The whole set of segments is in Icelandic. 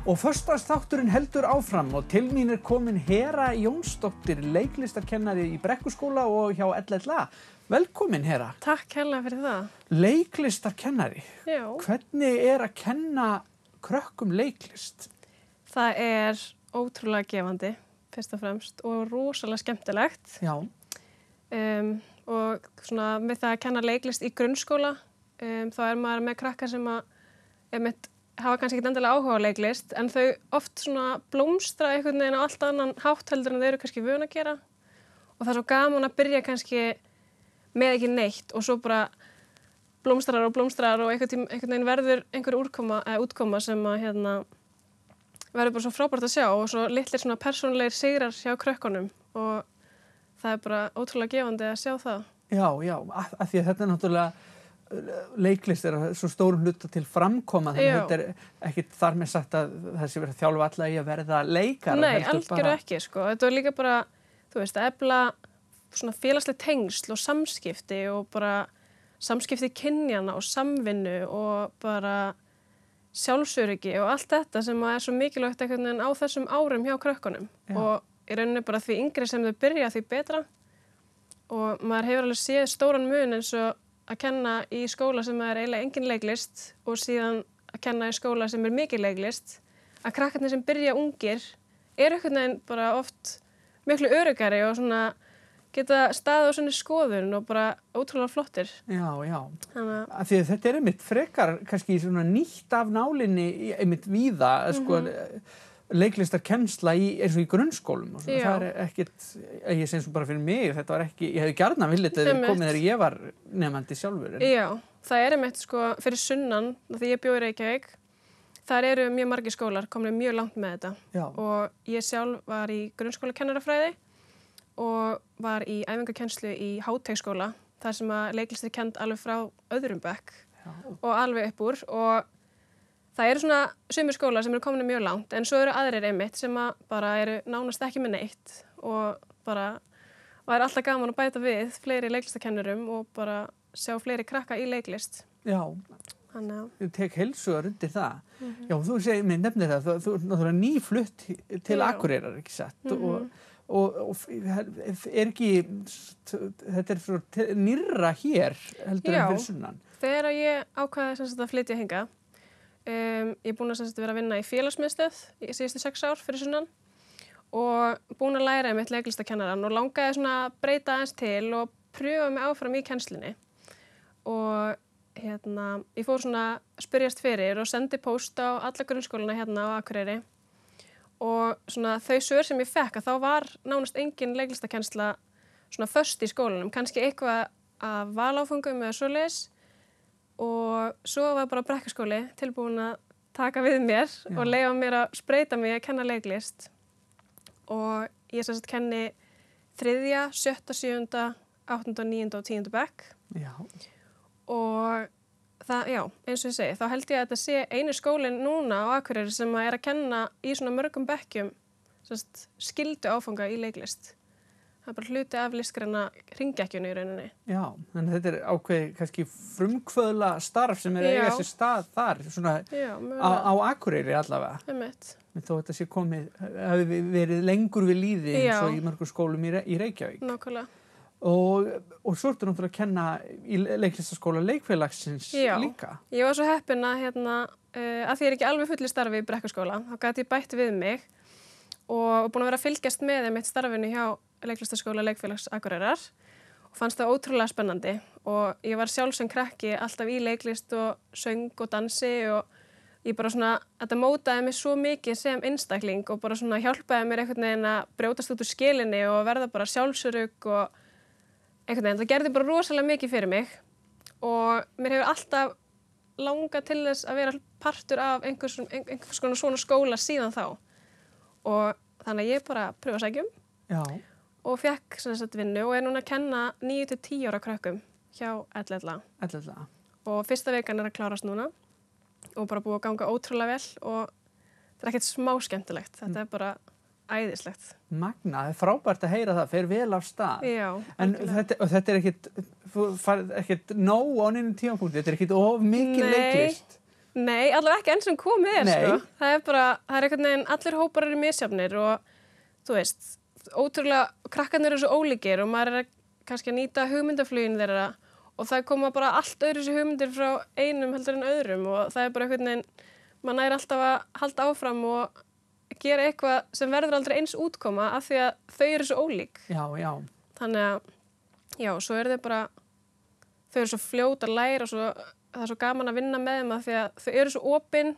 Og föstudagsþátturinn heldur áfram og til mín komin Hera Jónsdóttir, leiklistarkennari í Brekkuskóla og hjá LLA. Velkomin Hera. Takk hérlega fyrir það. Leiklistarkennari. Já. Hvernig að kenna krökkum leiklist? Það ótrúlega gefandi, fyrst og fremst, og rosalega skemmtilegt. Já. Og svona með það að kenna leiklist í grunnskóla, þá maður með krakkar sem hafa kannski ekki endilega áhuga á leiklist, en þau oft svona blómstra einhvern veginn á allt annan hátt heldur en þau eru kannski vön að gera. Og það svo gaman að byrja kannski með ekki neitt og svo bara blómstrar og einhvern veginn verður einhver útkoma sem að verður bara svo frábært að sjá og svo litlir svona persónulegir sigrar hjá krökkunum og það bara ótrúlega gefandi að sjá það. Já, af því að þetta náttúrulega leiklist svo stórum hluta til framkoma, þannig að þetta ekkert þar með sagt að það sé verið að þjálfa alla í að verða leikar. Nei, algjörðu ekki, sko. Þetta líka bara, þú veist, að efla svona félagsleg tengsl og samskipti og bara samskipti kynjana og samvinnu og bara sjálfsöryggi og allt þetta sem svo mikilvægt einhvern veginn á þessum árum hjá krökkunum. Já. Og í rauninni bara því yngri sem þau byrja því betra og maður hefur alveg séð stóran mun eins og að kenna í skóla sem eiginlega engin leiklist og síðan að kenna í skóla sem mikil leiklist, að krakkarnir sem byrja ungir einhvern veginn bara oft miklu öruggari og svona geta staðið á svona skoðun og bara ótrúlega flottir. Já. Af því að þetta einmitt frekar kannski svona nýtt af nálinni einmitt víða, sko, leiklistarkennsla eins og í grunnskólum og svona. Það ekkert, ég sé eins og bara fyrir mig, þetta var ekki, ég hefði gjarnan viljað að komið þegar ég var nemandi sjálfur. Já, það einmitt sko fyrir sunnan, því ég bjó í Reykjavík, þar eru mjög margir skólar komin mjög langt með þetta. Já. Og ég sjálf var í grunnskólakennarafræði og var í æfingakennslu í Háteigsskóla, þar sem að leiklist kennd alveg frá öðrum bekk og alveg upp úr og það eru svona sumir skólar sem komin mjög langt, en svo eru aðrir einmitt sem að bara eru nánast ekki með neitt og bara alltaf gaman að bæta við fleiri leiklistakennurum og bara sjá fleiri krakka í leiklist. Já, ég tek heilsugar undir það. Já, þú nefnir það, þú náttúrulega nýflutt til Akureyrar, ekki satt, og ekki, þetta svo nýrra hér heldur en fyrir sunnan. Þegar ég ákvaði að flytja hingað, ég búin að vera að vinna í félagsmiðstöð í síðustu 6 ár fyrir sunnan og búin að læra mitt leiklistakennaran og langaði svona að breyta aðeins til og pröfa mig áfram í kennslinni og ég fór svona að spyrjast fyrir og sendi póst á alla grunnskólana hérna á Akureyri og svona þau svör sem ég fekk að þá var nánast engin leiklistakennsla svona föst í skólanum, kannski eitthvað af valáföngum eða svoleiðis. Og svo var bara Brekkuskóli tilbúin að taka við mér og leyfa mér að spreyta mig að kenna leiklist. Og ég kenni 3., 7., 7., 8., 9. og 10. bekk. Já. Og það, eins og ég segi, þá held ég að þetta sé einu skólinn núna á Akureyri sem að kenna í svona mörgum bekkjum skyldu áfanga í leiklist. Það bara hluti af listgreina hringekjunni í rauninni. Já, en þetta ákveði kannski frumkvöðla starf sem eiga sér stað þar, svona á Akureyri allavega. Einmitt. Þó þetta sé hafi verið lengur við líði eins og í mörgum skólum í Reykjavík. Nákvæmlega. Og svo ertu náttúrulega að kenna í leiklistaskóla leikfélagsins líka. Ég var svo heppin að að því ég ekki alveg full í starfi í Brekkuskóla, þá gat ég bætt við mig og búin að vera að fylgjast með mitt starfinu hjá leiklistaskóla leikfélags Akureyrar og fannst það ótrúlega spennandi og ég var sjálf sem krakki alltaf í leiklist og söng og dansi og ég bara svona, þetta mótaði mig svo mikið sem einstakling og bara svona hjálpaði mér einhvern veginn að brjótast út úr skelinni og verða bara sjálfsörugg og einhvern veginn, það gerði bara rosalega mikið fyrir mig og mér hefur alltaf langað til þess að vera partur af einhvers konar svona skóla síðan þá og þannig að ég bara pröfa að sækjum. Já. Og fekk vinnu og núna að kenna 9 til 10 ára krökkum hjá LLA. Og fyrsta vikan að klárast núna og bara búið að ganga ótrúlega vel og þetta ekkert smá skemmtilegt. Þetta bara æðislegt. Magnað, frábært að heyra það, fer vel af stað. Já. En þetta ekkert nóg á neinum tímapunkti, þetta ekkert of mikil leiklist. Nei, allavega ekki enn sem komið Nei. sko. Það er einhvern veginn, allir hópar eru misjafnir og þú veist, ótrúlega, krakkarnir eru svo ólíkir og maður er kannski að nýta hugmyndaflugin þeirra og það koma bara allt öðru sér hugmyndir frá einum heldur en öðrum og það er bara einhvern veginn, maður næri alltaf að halda áfram og gera eitthvað sem verður aldrei eins útkoma af því að þau eru svo ólík. Já, já. Þannig að, já, svo eru þau eru svo fljót að læra og það er svo gaman að vinna með þeim af því að þau eru svo opin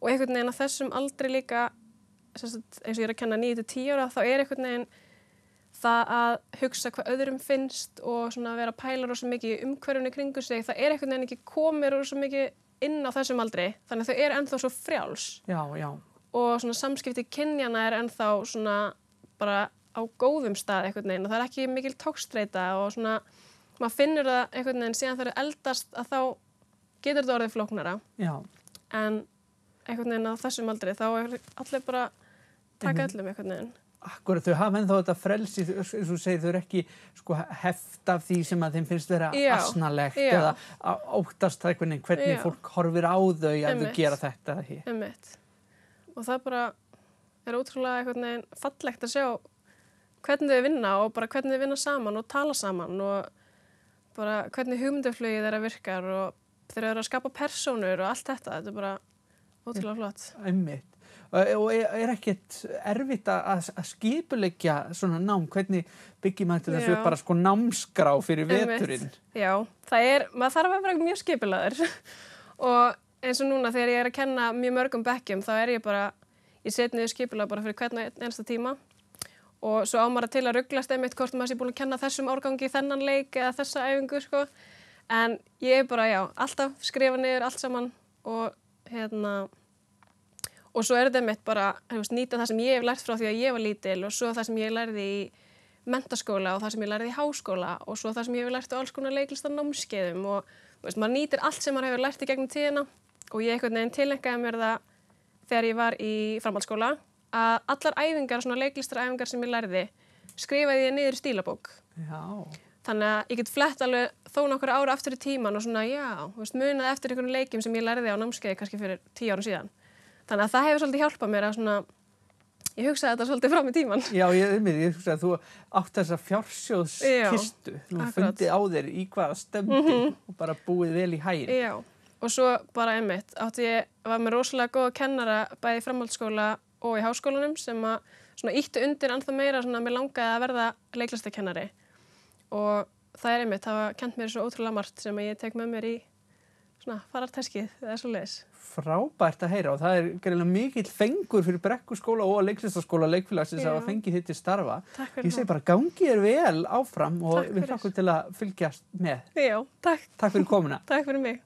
og einhvern veginn að þessum aldrei líka, eins og ég er að kenna 9-10 ára, þá er einhvern veginn það að hugsa hvað öðrum finnst og svona vera að pæla rosa mikið í umhverfinu kringu sig, það er einhvern veginn ekki komið rosa mikið inn á þessum aldri, þannig að þau eru ennþá svo frjáls. Já, já. Og svona samskipti kynjana er ennþá svona bara á góðum stað einhvern veginn og það er ekki mikil togstreita og svona, maður finnur það einhvern veginn síðan þegar eldast að þá getur þetta orðið flóknara. Já. En einhvern veginn á þessum aldri þá er allir bara taka öllum einhvern veginn. Akkurat, þau hafa ennþá þetta frelsi, eins og þú segir, þau eru ekki sko heft af því sem að þeim finnst vera asnalegt eða óttast það einhvern veginn hvernig fólk horfir á þau að þau gera þetta eða ekki. Einmitt. Og það bara er ótrúlega einhvern veginn fallegt að sjá hvernig þau vinna og bara hvernig þau vinna saman og tala saman og bara hvernig hugmyndaflugið þeirra virkar og þeir eru að skapa persónur og allt þetta er bara ótrúlega flott. Einmitt. Og er ekkert erfitt að skipuleggja svona nám? Hvernig byggir maður til þessu bara sko námskrá fyrir veturinn? Já, maður þarf að vera mjög skipulagður og eins og núna þegar ég er að kenna mjög mörgum bekkjum þá er ég set niður skipulag bara fyrir hvern einasta tíma og svo á maður til að ruglast einmitt hvort maður sé búin að kenna þessum árgangi þennan leik eða þessa æfingu sko. En ég er bara, alltaf skrifa niður allt saman og og svo er þetta mitt bara nýta það sem ég hef lært frá því að ég var lítil og svo það sem ég lærði í menntaskóla og það sem ég lærði í háskóla og svo það sem ég hef lært á alls konar leiklistarnámskeiðum og maður nýtir allt sem maður hefur lært í gegnum tíðina og ég einhvern veginn tileinkaði mér það þegar ég var í framhaldsskóla að allar æfingar, svona leiklistaræfingar sem ég lærði skrifaði ég niður í stílabók. Já. Þannig að ég get flett alveg þó nokkur ára aftur í tíman og svona munað eftir einhvern leikjum sem ég lærði á námskeiði kannski fyrir 10 árum síðan. Þannig að það hefur svolítið hjálpað mér að svona, ég hugsaði þetta svolítið fram í tíman. Já, ég hugsaði að þú átt þessa fjársjóðskistu, þú fundið á þér í hvaða stemdi og bara búið vel í haginn. Já, og svo bara einmitt, var með rosalega góða kennara bæði í framhaldsskóla og í háskólanum sem að svona ýttu undir ennþá meira svona að mér langaði að verða leiklistakennari. Og það er einmitt, það var kennt mér svo ótrúlega margt sem að ég tek með mér í svona fararteskið eða svoleiðis. Frábært að heyra og það er greinilega mikill fengur fyrir Brekkuskóla og leiklistaskóla leikfélagsins að fengi þitt til starfa. Takk fyrir. Ég segi bara gangi þér vel áfram og við hlakkum til að fylgjast með. Já, takk. Takk fyrir komuna. Takk fyrir mig.